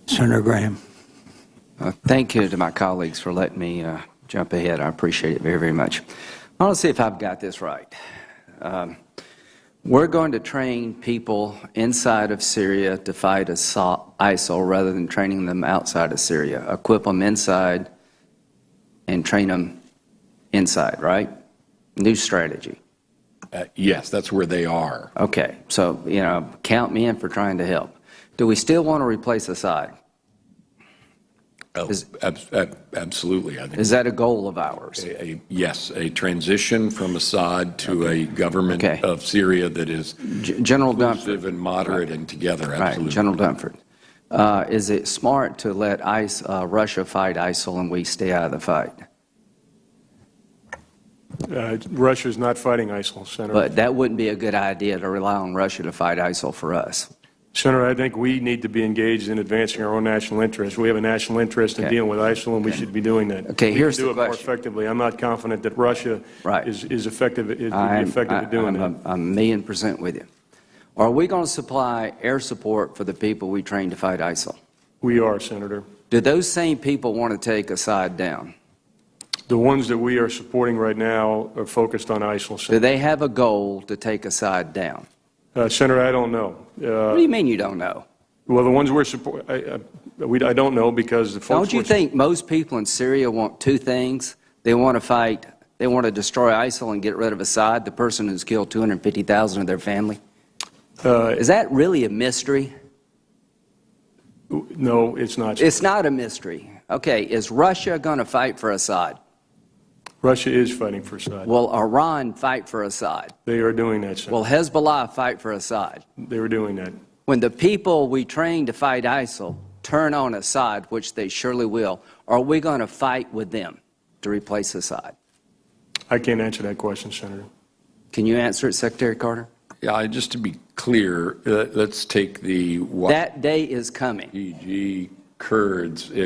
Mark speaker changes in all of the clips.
Speaker 1: Senator Graham.
Speaker 2: Thank you to my colleagues for letting me jump ahead. I appreciate it very, very much. I want to see if I've got this right. We're going to train people inside of Syria to fight ISIL rather than training them outside of Syria. Equip them inside and train them inside, right? New strategy.
Speaker 3: Yes, that's where they are.
Speaker 2: Okay, so, you know, count me in for trying to help. Do we still want to replace Assad?
Speaker 3: Absolutely. I think
Speaker 2: Is that a goal of ours?
Speaker 3: Yes, a transition from Assad to a government of Syria that is
Speaker 2: General
Speaker 3: inclusive and moderate and together. Absolutely.
Speaker 2: Right, General Dunford. Is it smart to let Russia fight ISIL and we stay out of the fight?
Speaker 4: Russia is not fighting ISIL, Senator.
Speaker 2: But that wouldn't be a good idea to rely on Russia to fight ISIL for us.
Speaker 4: Senator, I think we need to be engaged in advancing our own national interests. We have a national interest in dealing with ISIL, and we should be doing that.
Speaker 2: Okay, here's the question.
Speaker 4: We can do it more effectively. I'm not confident that Russia is effective at doing that.
Speaker 2: I'm 1,000,000% with you. Are we going to supply air support for the people we train to fight ISIL?
Speaker 4: We are, Senator.
Speaker 2: Do those same people want to take Assad down?
Speaker 4: The ones that we are supporting right now are focused on ISIL, Senator.
Speaker 2: Do they have a goal to take Assad down?
Speaker 4: Senator, I don't know.
Speaker 2: What do you mean you don't know?
Speaker 4: Well, the ones we're supporting, I don't know because the folks.
Speaker 2: Don't you think most people in Syria want two things? They want to fight, they want to destroy ISIL and get rid of Assad, the person who's killed 250,000 of their family? Is that really a mystery?
Speaker 4: No, it's not.
Speaker 2: It's not a mystery. Okay, is Russia going to fight for Assad?
Speaker 4: Russia is fighting for Assad.
Speaker 2: Will Iran fight for Assad?
Speaker 4: They are doing that, Senator.
Speaker 2: Will Hezbollah fight for Assad?
Speaker 4: They were doing that.
Speaker 2: When the people we train to fight ISIL turn on Assad, which they surely will, are we going to fight with them to replace Assad?
Speaker 4: I can't answer that question, Senator.
Speaker 2: Can you answer it, Secretary Carter?
Speaker 3: Yeah, just to be clear, let's take the...
Speaker 2: That day is coming.
Speaker 3: PG Kurds.
Speaker 2: Do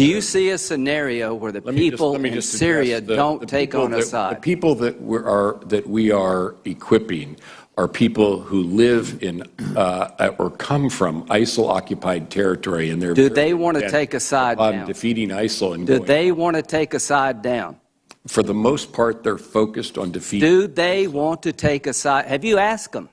Speaker 2: you see a scenario where the people in Syria don't take on Assad?
Speaker 3: The people that we are equipping are people who live in or come from ISIL-occupied territory, and they're
Speaker 2: do they want to take Assad down?
Speaker 3: Defeating ISIL and
Speaker 2: do they want to take Assad down?
Speaker 3: For the most part, they're focused on defeating.
Speaker 2: Do they want to take Assad? Have you asked them?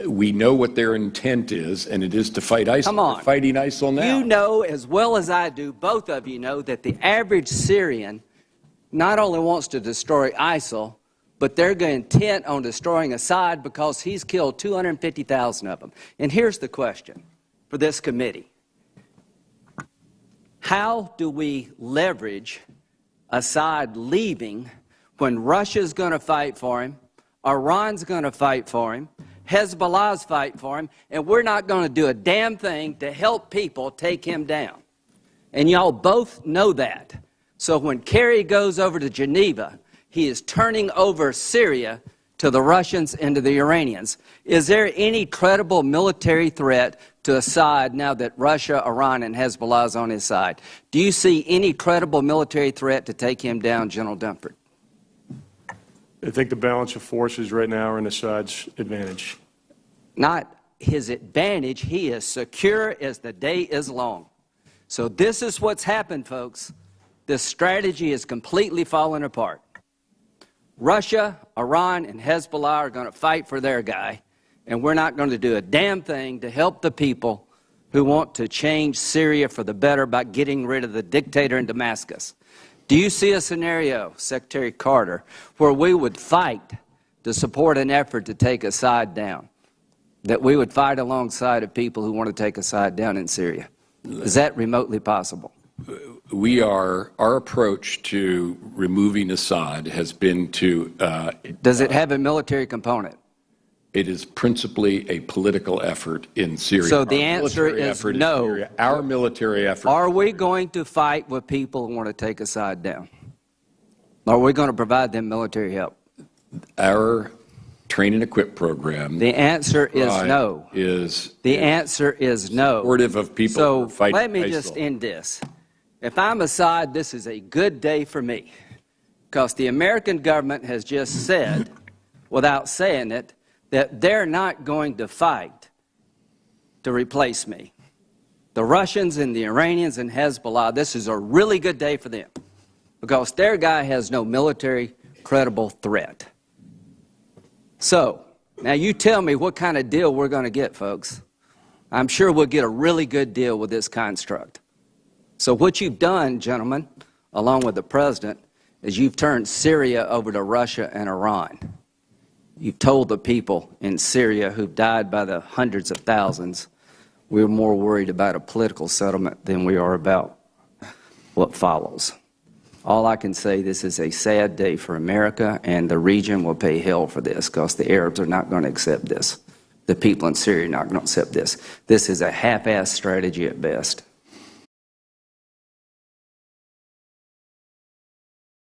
Speaker 3: We know what their intent is, and it is to fight ISIL.
Speaker 2: Come on.
Speaker 3: They're fighting ISIL now.
Speaker 2: You know as well as I do, both of you know, that the average Syrian not only wants to destroy ISIL, but they're intent on destroying Assad because he's killed 250,000 of them. And here's the question for this committee. How do we leverage Assad leaving when Russia's going to fight for him, Iran's going to fight for him, Hezbollah's fight for him, and we're not going to do a damn thing to help people take him down? And y'all both know that. So when Kerry goes over to Geneva, he is turning over Syria to the Russians and to the Iranians. Is there any credible military threat to Assad now that Russia, Iran, and Hezbollah is on his side? Do you see any credible military threat to take him down, General Dunford?
Speaker 4: I think the balance of forces right now are in Assad's advantage.
Speaker 2: Not his advantage. He is secure as the day is long. So this is what's happened, folks. This strategy is completely falling apart. Russia, Iran, and Hezbollah are going to fight for their guy, and we're not going to do a damn thing to help the people who want to change Syria for the better by getting rid of the dictator in Damascus. Do you see a scenario, Secretary Carter, where we would fight to support an effort to take Assad down, that we would fight alongside of people who want to take Assad down in Syria? Is that remotely possible?
Speaker 3: Our approach to removing Assad has been to...
Speaker 2: Does it have a military component?
Speaker 3: It is principally a political effort in Syria.
Speaker 2: So the answer is no.
Speaker 3: Our military effort...
Speaker 2: Are we going to fight with people who want to take Assad down? Are we going to provide them military help?
Speaker 3: Our train and equip program...
Speaker 2: The answer is no. The answer is no.
Speaker 3: Supportive of people who are fighting ISIL.
Speaker 2: Let me just end this. If I'm Assad, this is a good day for me, because the American government has just said, without saying it, that they're not going to fight to replace me. The Russians and the Iranians and Hezbollah, this is a really good day for them because their guy has no military credible threat. So, now you tell me what kind of deal we're going to get, folks. I'm sure we'll get a really good deal with this construct. So what you've done, gentlemen, along with the President, is you've turned Syria over to Russia and Iran. You've told the people in Syria who've died by the hundreds of thousands, we're more worried about a political settlement than we are about what follows. All I can say, this is a sad day for America, and the region will pay hell for this because the Arabs are not going to accept this. The people in Syria are not going to accept this. This is a half-assed strategy at best.